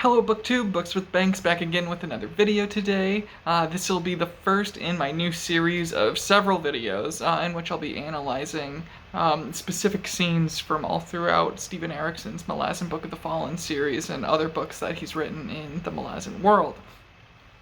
Hello BookTube, Books with Banks back again with another video today. This will be the first in my new series of several videos in which I'll be analyzing specific scenes from all throughout Steven Erikson's Malazan Book of the Fallen series and other books that he's written in the Malazan world.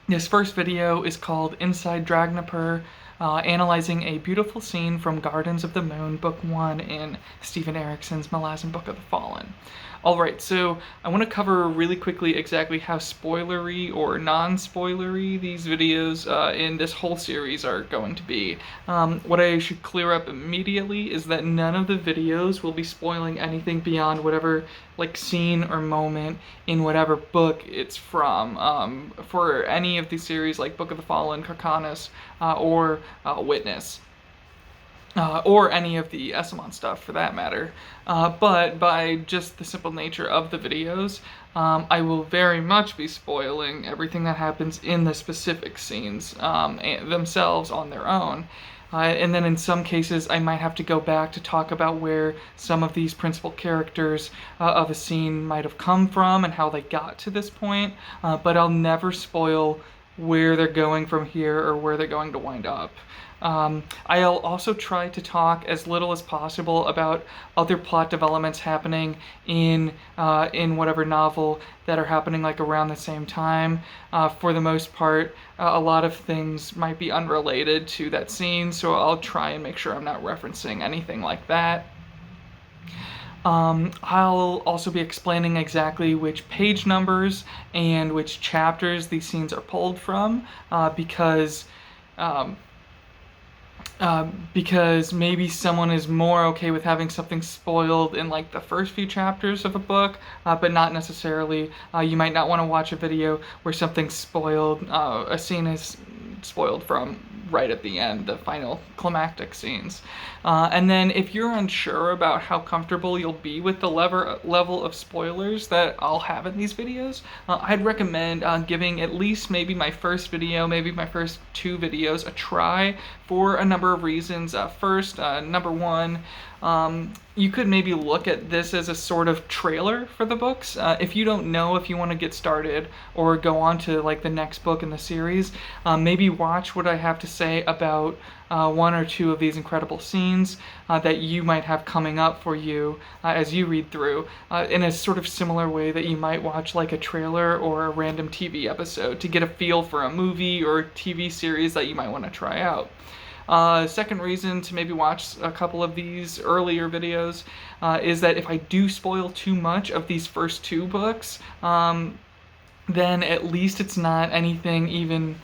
This first video is called Inside Dragnipur, analyzing a beautiful scene from Gardens of the Moon, Book 1 in Steven Erikson's Malazan Book of the Fallen. Alright, so I want to cover really quickly exactly how spoilery or non-spoilery these videos in this whole series are going to be. What I should clear up immediately is that none of the videos will be spoiling anything beyond whatever scene or moment in whatever book it's from. For any of these series like Book of the Fallen, Carcanus, or Witness. Or any of the Essamon stuff for that matter. But by just the simple nature of the videos, I will very much be spoiling everything that happens in the specific scenes themselves on their own. And then in some cases I might have to go back to talk about where some of these principal characters of a scene might have come from and how they got to this point, but I'll never spoil where they're going from here or where they're going to wind up. I'll also try to talk as little as possible about other plot developments happening in whatever novel that are happening around the same time. For the most part, a lot of things might be unrelated to that scene, so I'll try and make sure I'm not referencing anything like that. I'll also be explaining exactly which page numbers and which chapters these scenes are pulled from, because maybe someone is more okay with having something spoiled in the first few chapters of a book, but not necessarily. You might not want to watch a video where something's spoiled, a scene is spoiled from right at the end, the final climactic scenes. And then if you're unsure about how comfortable you'll be with the level of spoilers that I'll have in these videos, I'd recommend giving at least maybe my first video, maybe my first two videos a try for a number of reasons. First, number one, you could maybe look at this as a sort of trailer for the books. If you don't know if you want to get started or go on to the next book in the series, maybe watch what I have to say about one or two of these incredible scenes that you might have coming up for you as you read through, in a sort of similar way that you might watch a trailer or a random TV episode to get a feel for a movie or TV series that you might want to try out. Second reason to maybe watch a couple of these earlier videos is that if I do spoil too much of these first two books, then at least it's not anything even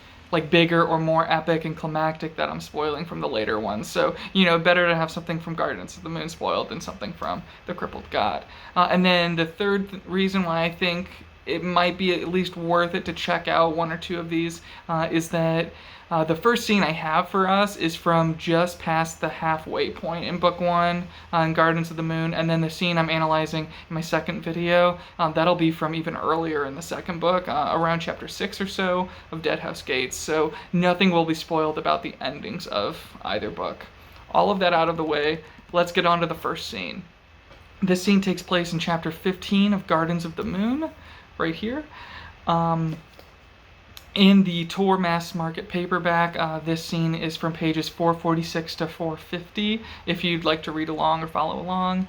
bigger or more epic and climactic that I'm spoiling from the later ones. So, better to have something from Gardens of the Moon spoiled than something from The Crippled God. And then the third reason why I think it might be at least worth it to check out one or two of these is that the first scene I have for us is from just past the halfway point in Book 1 in Gardens of the Moon, and then the scene I'm analyzing in my second video, that'll be from even earlier in the second book, around chapter 6 or so of Deadhouse Gates, so nothing will be spoiled about the endings of either book. All of that out of the way, let's get on to the first scene. This scene takes place in chapter 15 of Gardens of the Moon, right here. In the Tor Mass Market paperback, this scene is from pages 446 to 450, if you'd like to read along or follow along.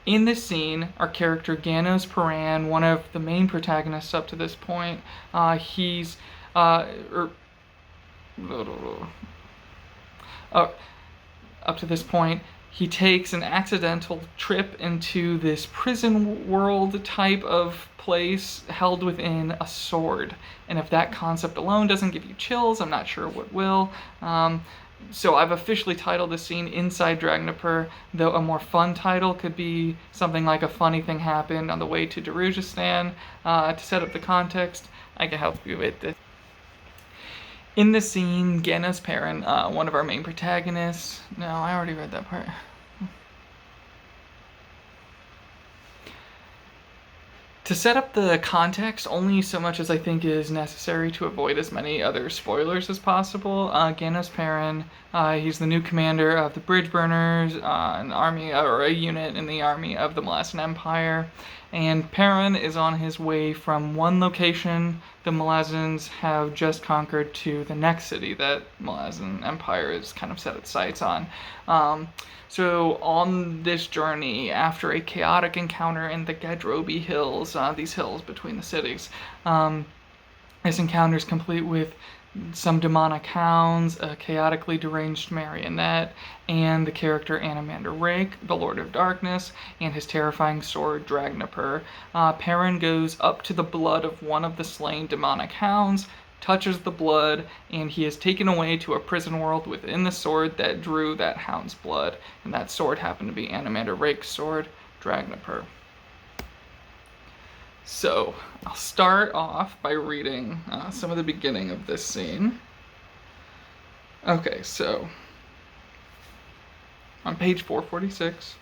In this scene, our character Ganos Paran, one of the main protagonists up to this point, up to this point, he takes an accidental trip into this prison world type of place held within a sword. And if that concept alone doesn't give you chills, I'm not sure what will. So I've officially titled this scene Inside Dragnipur, though a more fun title could be something like A Funny Thing Happened on the Way to Darujistan. To set up the context, I can help you with this. In the scene, Ganos Paran, one of our main protagonists... No, I already read that part. To set up the context, only so much as I think is necessary to avoid as many other spoilers as possible. Ganos Perrin, he's the new commander of the Bridge Burners, an army or a unit in the army of the Malazan Empire. And Perrin is on his way from one location the Malazans have just conquered to the next city that Malazan Empire is kind of set its sights on. So on this journey, after a chaotic encounter in the Gadrobi Hills, these hills between the cities, this encounter is complete with some demonic hounds, a chaotically deranged marionette, and the character Animander Rake, the Lord of Darkness, and his terrifying sword Dragnipur. Perrin goes up to the blood of one of the slain demonic hounds, touches the blood, and he is taken away to a prison world within the sword that drew that hound's blood. And that sword happened to be Animander Rake's sword, Dragnipur. So, I'll start off by reading some of the beginning of this scene. Okay, so, on page 446,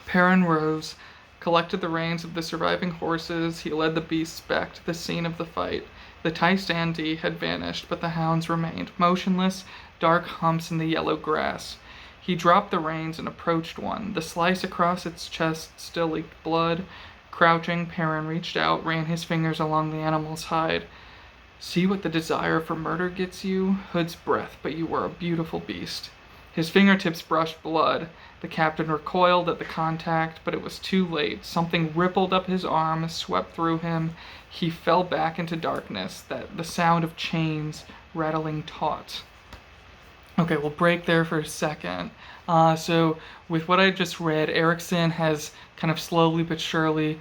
Perrin rose, collected the reins of the surviving horses. He led the beasts back to the scene of the fight. The Tystandi had vanished, but the hounds remained, motionless, dark humps in the yellow grass. He dropped the reins and approached one. The slice across its chest still leaked blood. Crouching, Perrin reached out, ran his fingers along the animal's hide. See what the desire for murder gets you? Hood's breath, but you were a beautiful beast. His fingertips brushed blood. The captain recoiled at the contact, but it was too late. Something rippled up his arm, swept through him. He fell back into darkness, the sound of chains rattling taut. Okay, we'll break there for a second. So with what I just read, Erikson has kind of slowly but surely,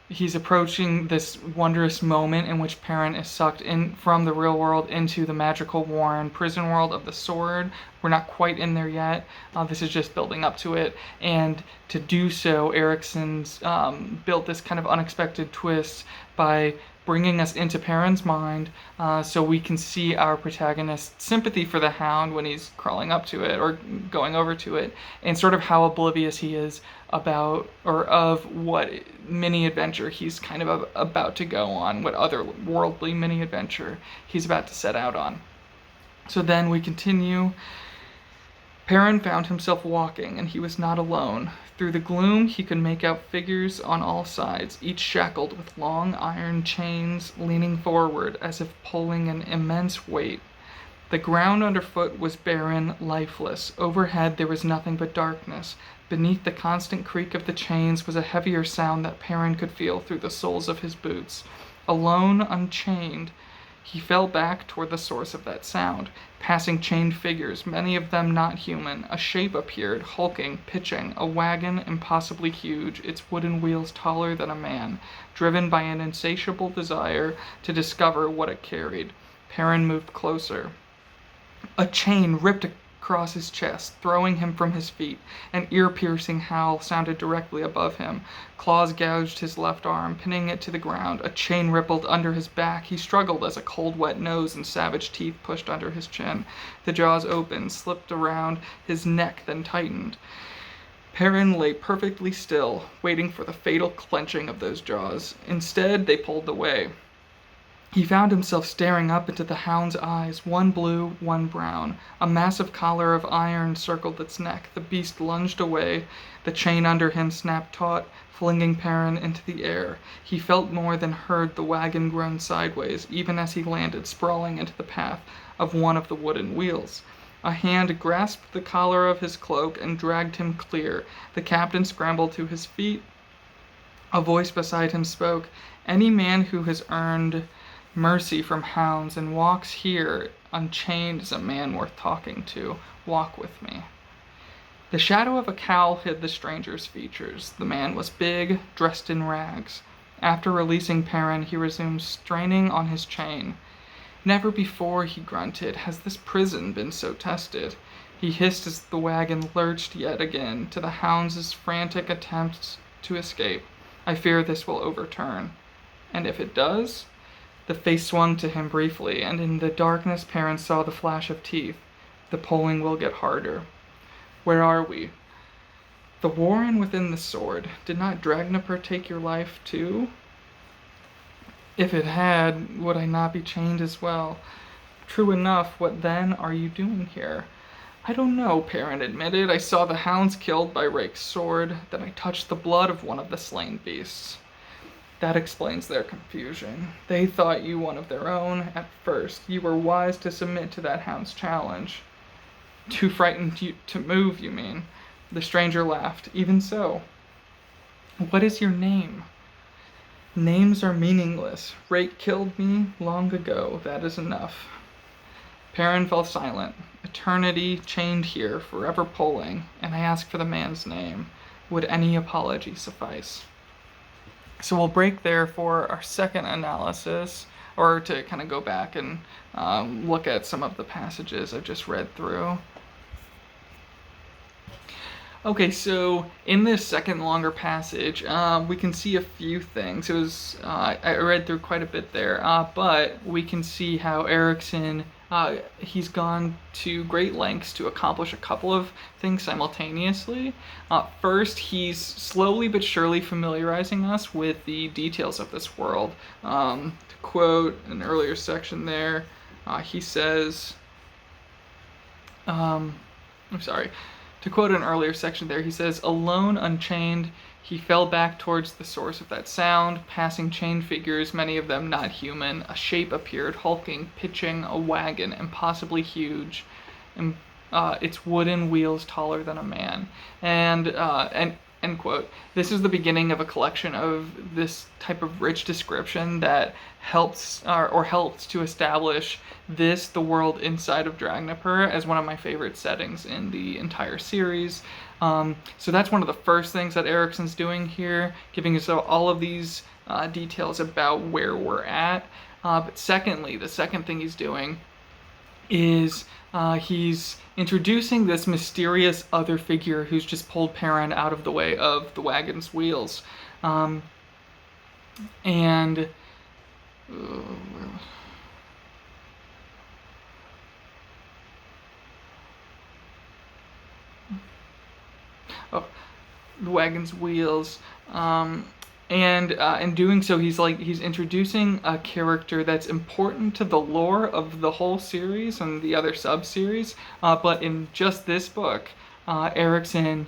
he's approaching this wondrous moment in which Perrin is sucked in from the real world into the magical Warren prison world of the sword. We're not quite in there yet. This is just building up to it. And to do so, Erikson's built this kind of unexpected twist by bringing us into Perrin's mind so we can see our protagonist's sympathy for the hound when he's crawling up to it or going over to it, and sort of how oblivious he is about or of what mini adventure he's kind of about to go on, what otherworldly mini adventure he's about to set out on. So then we continue. Perrin found himself walking, and he was not alone. Through the gloom, he could make out figures on all sides, each shackled with long iron chains, leaning forward as if pulling an immense weight. The ground underfoot was barren, lifeless. Overhead there was nothing but darkness. Beneath the constant creak of the chains was a heavier sound that Perrin could feel through the soles of his boots. Alone, unchained, he fell back toward the source of that sound. Passing chained figures, many of them not human, a shape appeared, hulking, pitching, a wagon impossibly huge, its wooden wheels taller than a man, driven by an insatiable desire to discover what it carried. Perrin moved closer. A chain ripped across his chest, throwing him from his feet. An ear-piercing howl sounded directly above him. Claws gouged his left arm, pinning it to the ground. A chain rippled under his back. He struggled as a cold, wet nose and savage teeth pushed under his chin. The jaws opened, slipped around his neck, then tightened. Perrin lay perfectly still, waiting for the fatal clenching of those jaws. Instead, they pulled away. He found himself staring up into the hound's eyes, one blue, one brown. A massive collar of iron circled its neck. The beast lunged away. The chain under him snapped taut, flinging Perrin into the air. He felt more than heard the wagon groan sideways, even as he landed sprawling into the path of one of the wooden wheels. A hand grasped the collar of his cloak and dragged him clear. The captain scrambled to his feet. A voice beside him spoke. Any man who has earned mercy from hounds and walks here unchained is a man worth talking to. Walk with me. The shadow of a cowl hid the stranger's features. The man was big, dressed in rags. After releasing Perrin, he resumed straining on his chain. Never before, he grunted, has this prison been so tested. He hissed as the wagon lurched yet again to the hounds' frantic attempts to escape. I fear this will overturn. And if it does? The face swung to him briefly, and in the darkness Perrin saw the flash of teeth. The pulling will get harder. Where are we? The warren within the sword. Did not Dragnipur take your life too? If it had, would I not be chained as well? True enough, what then are you doing here? I don't know, Perrin admitted. I saw the hounds killed by Rake's sword, then I touched the blood of one of the slain beasts. That explains their confusion. They thought you one of their own. At first, you were wise to submit to that hound's challenge. Too frightened to move, you mean? The stranger laughed. Even so. What is your name? Names are meaningless. Rake killed me long ago. That is enough. Perrin fell silent. Eternity chained here, forever pulling, and I asked for the man's name. Would any apology suffice? So we'll break there for our second analysis, or to kind of go back and look at some of the passages I've just read through. Okay, so in this second longer passage, we can see a few things. It was I read through quite a bit there, but we can see how Erikson, he's gone to great lengths to accomplish a couple of things simultaneously. First, he's slowly but surely familiarizing us with the details of this world. To quote an earlier section there, he says, To quote an earlier section there, he says, alone, unchained, he fell back towards the source of that sound. Passing chained figures, many of them not human. A shape appeared, hulking, pitching a wagon, impossibly huge, and its wooden wheels taller than a man. And end quote. This is the beginning of a collection of this type of rich description that helps to establish the world inside of Dragnipur, as one of my favorite settings in the entire series. So that's one of the first things that Erikson's doing here, giving us all of these details about where we're at. But secondly, the second thing he's doing is he's introducing this mysterious other figure who's just pulled Perrin out of the way of the wagon's wheels. The wagon's wheels. And in doing so, he's introducing a character that's important to the lore of the whole series and the other sub-series. But in just this book, Erikson,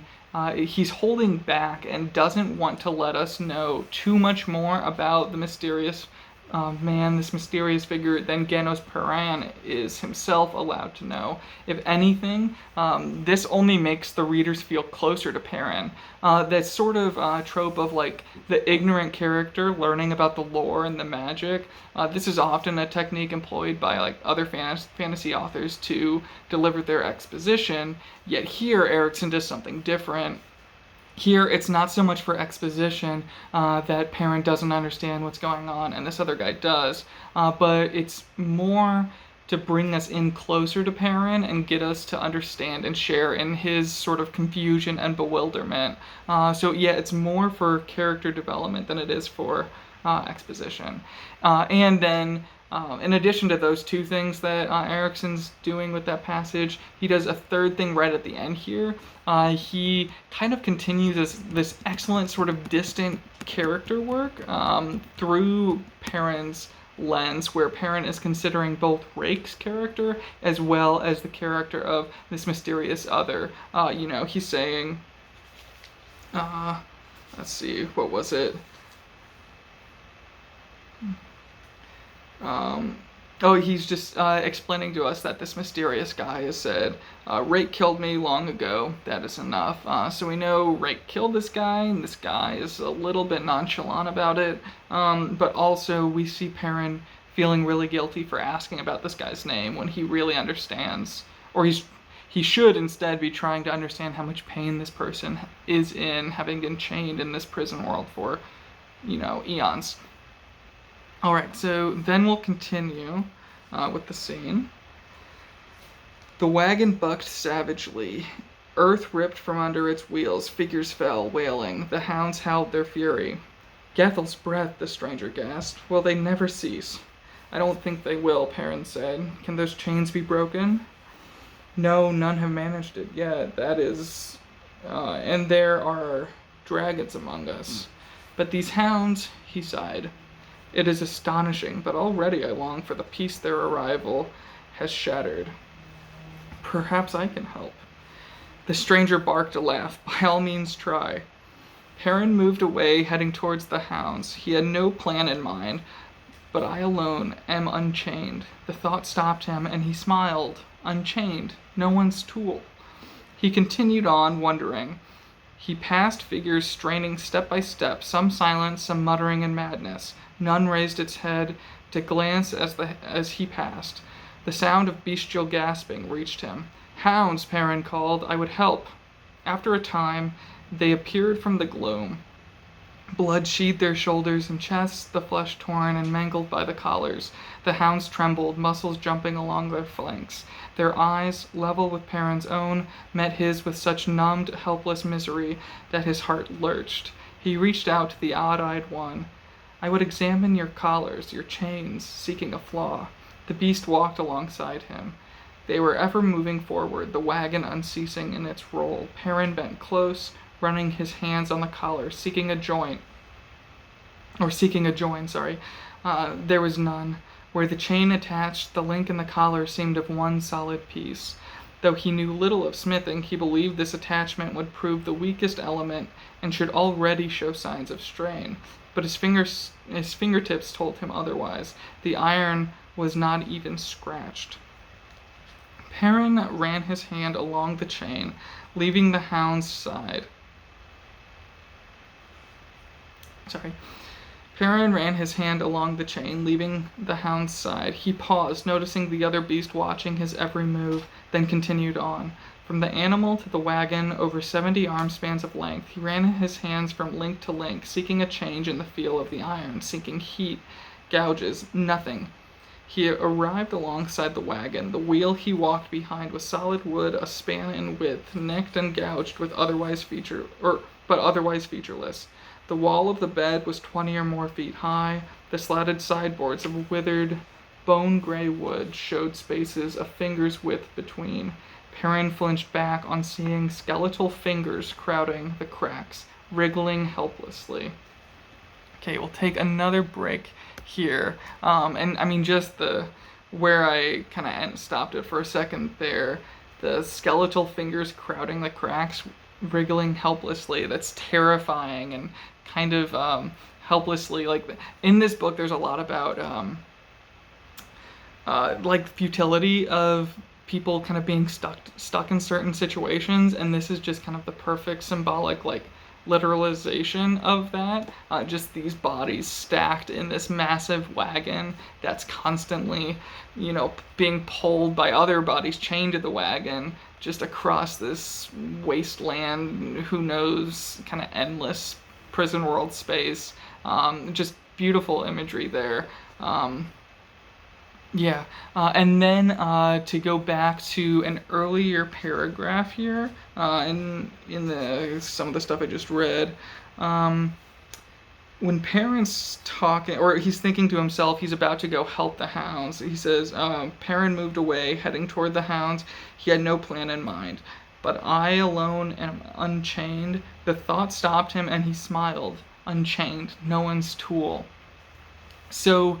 he's holding back and doesn't want to let us know too much more about the mysterious man, this mysterious figure, than Genos Perrin is himself allowed to know. If anything, this only makes the readers feel closer to Perrin. That sort of trope of like the ignorant character learning about the lore and the magic. This is often a technique employed by like other fantasy authors to deliver their exposition. Yet here, Erikson does something different. Here, it's not so much for exposition that Perrin doesn't understand what's going on, and this other guy does, but it's more to bring us in closer to Perrin and get us to understand and share in his sort of confusion and bewilderment. So yeah, it's more for character development than it is for exposition. And then, in addition to those two things that Erikson's doing with that passage, he does a third thing right at the end here. He kind of continues this excellent sort of distant character work through Perrin's lens, where Perrin is considering both Rake's character as well as the character of this mysterious other. He's saying, let's see, what was it? He's just explaining to us that this mysterious guy has said, Rake killed me long ago, that is enough. So we know Rake killed this guy, and this guy is a little bit nonchalant about it, but also we see Perrin feeling really guilty for asking about this guy's name when he really understands, or he should instead be trying to understand how much pain this person is in, having been chained in this prison world for, eons. Alright, so then we'll continue with the scene. The wagon bucked savagely. Earth ripped from under its wheels. Figures fell, wailing. The hounds howled their fury. Gethel's breath, the stranger gasped. Will they never cease? I don't think they will, Perrin said. Can those chains be broken? No, none have managed it yet. That is and there are dragons among us. But these hounds, he sighed. It is astonishing, but already I long for the peace their arrival has shattered. Perhaps I can help. The stranger barked a laugh. By all means, try. Perrin moved away, heading towards the hounds. He had no plan in mind, but I alone am unchained. The thought stopped him, and he smiled. Unchained, no one's tool. He continued on, wondering. He passed figures straining step by step, some silent, some muttering in madness. None raised its head to glance as he passed. The sound of bestial gasping reached him. Hounds, Perrin called. I would help. After a time, they appeared from the gloom. Blood sheathed their shoulders and chests, the flesh torn and mangled by the collars. The hounds trembled, muscles jumping along their flanks. Their eyes, level with Perrin's own, met his with such numbed, helpless misery that his heart lurched. He reached out to the odd-eyed one. I would examine your collars, your chains, seeking a flaw. The beast walked alongside him. They were ever moving forward, the wagon unceasing in its roll. Perrin bent close, running his hands on the collar, seeking a join. There was none. Where the chain attached, the link in the collar seemed of one solid piece. Though he knew little of smithing, he believed this attachment would prove the weakest element and should already show signs of strain. But his fingertips told him otherwise. The iron was not even scratched. Perrin ran his hand along the chain, leaving the hound's side. Perrin ran his hand along the chain, leaving the hound's side. He paused, noticing the other beast watching his every move, then continued on. From the animal to the wagon, over 70 arm spans of length, he ran his hands from link to link, seeking a change in the feel of the iron, seeking heat, gouges, nothing. He arrived alongside the wagon. The wheel he walked behind was solid wood, a span in width, necked and gouged, but otherwise featureless. The wall of the bed was 20 or more feet high. The slatted sideboards of withered, bone-gray wood showed spaces a finger's width between. Perrin flinched back on seeing skeletal fingers crowding the cracks, wriggling helplessly. Okay, we'll take another break here. And I mean, just where I kind of stopped it for a second there, the skeletal fingers crowding the cracks, wriggling helplessly. That's terrifying and kind of helplessly. Like in this book, there's a lot about like futility of people kind of being stuck in certain situations, and this is just kind of the perfect symbolic like literalization of that. Just these bodies stacked in this massive wagon that's constantly, being pulled by other bodies chained to the wagon just across this wasteland, who knows, kind of endless prison world space. Just beautiful imagery there. And then to go back to an earlier paragraph here, in some of the stuff I just read, when Perrin's talking, or he's thinking to himself, he's about to go help the hounds. He says, Perrin moved away, heading toward the hounds. He had no plan in mind. But I alone am unchained. The thought stopped him, and he smiled. Unchained, no one's tool. So,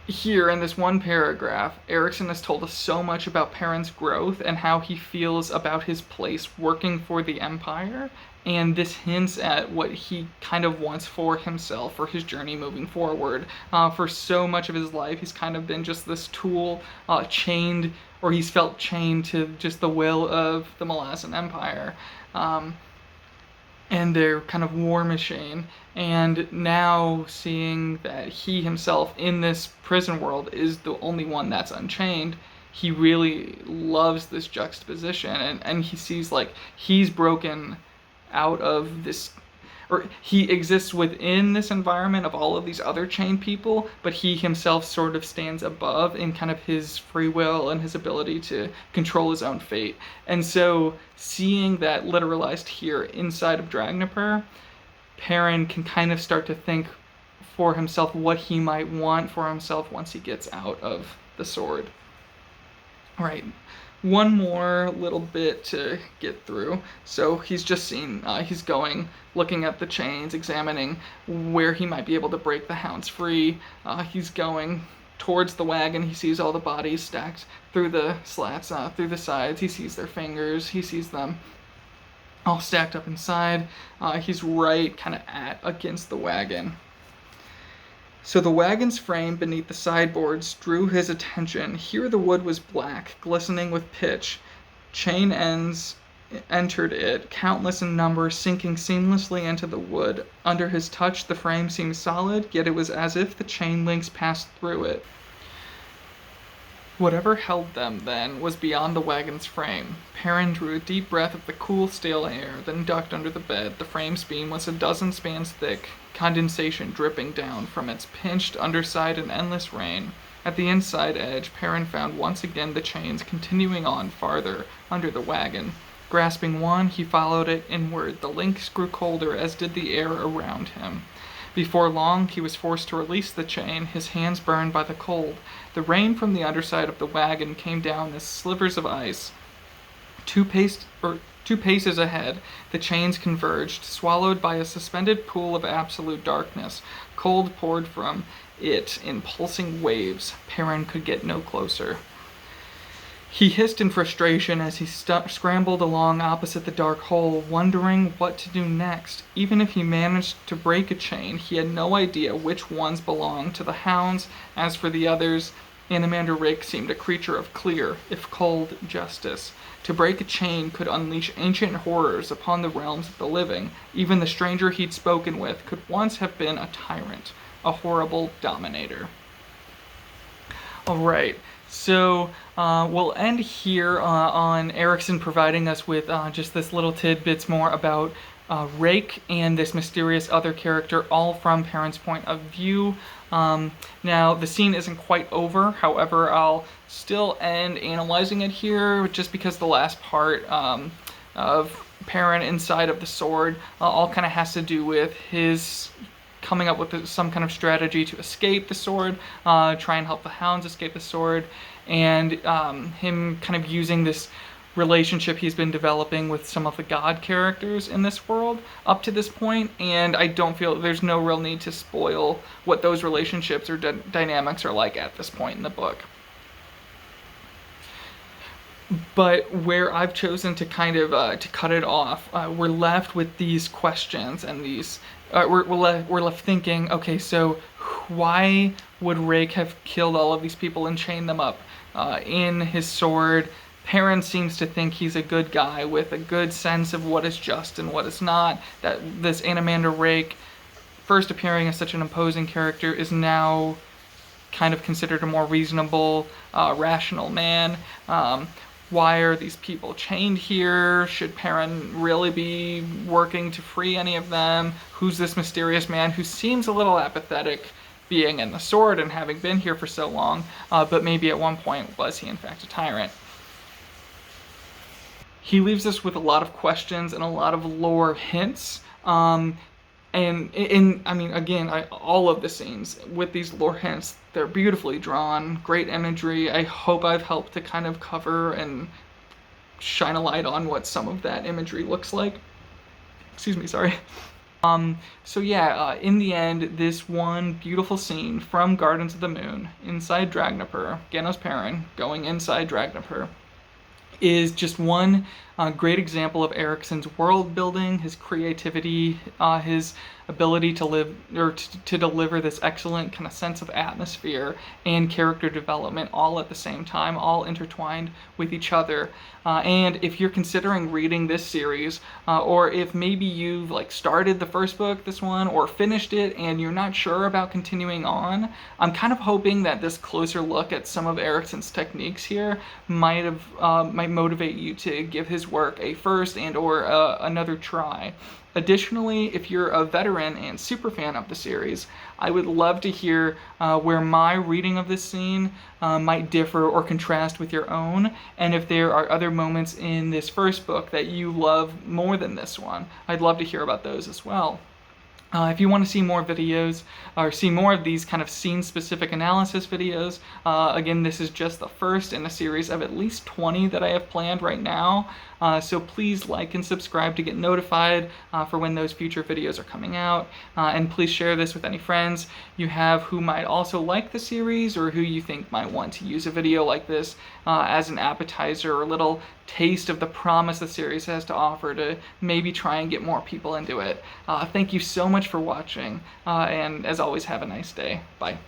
here in this one paragraph, Erikson has told us so much about Perrin's growth and how he feels about his place working for the Empire, and this hints at what he kind of wants for himself, for his journey moving forward. For so much of his life, he's kind of been just this tool, chained, or he's felt chained to just the will of the Malazan Empire. And their kind of war machine, and now seeing that he himself in this prison world is the only one that's unchained, he really loves this juxtaposition, and he sees like he's broken out of this, or he exists within this environment of all of these other chained people, but he himself sort of stands above in kind of his free will and his ability to control his own fate. And so seeing that literalized here inside of Dragnipur, Perrin can kind of start to think for himself what he might want for himself once he gets out of the sword. All right, one more little bit to get through. So he's just seen, he's going, looking at the chains, examining where he might be able to break the hounds free. He's going towards the wagon. He sees all the bodies stacked through the slats, through the sides. He sees their fingers. He sees them all stacked up inside. He's right kind of against the wagon. So the wagon's frame beneath the sideboards drew his attention. Here the wood was black, glistening with pitch. Chain ends entered it, countless in number, sinking seamlessly into the wood. Under his touch, the frame seemed solid, yet it was as if the chain links passed through it. Whatever held them, then, was beyond the wagon's frame. Perrin drew a deep breath of the cool, stale air, then ducked under the bed. The frame's beam was a dozen spans thick, condensation dripping down from its pinched underside in endless rain. At the inside edge, Perrin found once again the chains continuing on farther under the wagon. Grasping one, he followed it inward. The links grew colder, as did the air around him. Before long, he was forced to release the chain, his hands burned by the cold. The rain from the underside of the wagon came down as slivers of ice. Two paces ahead, the chains converged, swallowed by a suspended pool of absolute darkness. Cold poured from it in pulsing waves. Perrin could get no closer. He hissed in frustration as he scrambled along opposite the dark hole, wondering what to do next. Even if he managed to break a chain, he had no idea which ones belonged to the hounds. As for the others, Animander Rake seemed a creature of clear, if cold, justice. To break a chain could unleash ancient horrors upon the realms of the living. Even the stranger he'd spoken with could once have been a tyrant, a horrible dominator. Alright, so we'll end here on Erikson providing us with just this little tidbits more about Rake and this mysterious other character, all from Perrin's point of view. Now, the scene isn't quite over, however, I'll still end analyzing it here, just because the last part of Perrin inside of the sword all kind of has to do with his coming up with some kind of strategy to escape the sword, try and help the hounds escape the sword, and him kind of using this relationship he's been developing with some of the god characters in this world up to this point, and I don't feel there's no real need to spoil what those relationships or dynamics are like at this point in the book. But where I've chosen to kind of to cut it off, we're left with these questions, and these we're left thinking, okay, so why would Rake have killed all of these people and chained them up in his sword? Perrin seems to think he's a good guy with a good sense of what is just and what is not. That this Animander Rake, first appearing as such an imposing character, is now kind of considered a more reasonable, rational man. Why are these people chained here? Should Perrin really be working to free any of them? Who's this mysterious man who seems a little apathetic, being in the sword and having been here for so long, but maybe at one point was he in fact a tyrant? He leaves us with a lot of questions and a lot of lore hints. And I mean, again, all of the scenes with these lore hints, they're beautifully drawn, great imagery. I hope I've helped to kind of cover and shine a light on what some of that imagery looks like. Excuse me, sorry. So yeah, in the end, this one beautiful scene from Gardens of the Moon, inside Dragnipur, Genos Perrin going inside Dragnipur, is just one great example of Erikson's world building, his creativity, his ability to live or to deliver this excellent kind of sense of atmosphere and character development all at the same time, all intertwined with each other. And if you're considering reading this series, or if maybe you've like started the first book, this one, or finished it and you're not sure about continuing on, I'm kind of hoping that this closer look at some of Erikson's techniques here might motivate you to give his work a first and or another try. Additionally, if you're a veteran and super fan of the series, I would love to hear where my reading of this scene might differ or contrast with your own, and if there are other moments in this first book that you love more than this one. I'd love to hear about those as well. If you want to see more videos or see more of these kind of scene-specific analysis videos, again, this is just the first in a series of at least 20 that I have planned right now. So please like and subscribe to get notified for when those future videos are coming out. And please share this with any friends you have who might also like the series or who you think might want to use a video like this as an appetizer or a little taste of the promise the series has to offer to maybe try and get more people into it. Thank you so much for watching, and as always, have a nice day. Bye.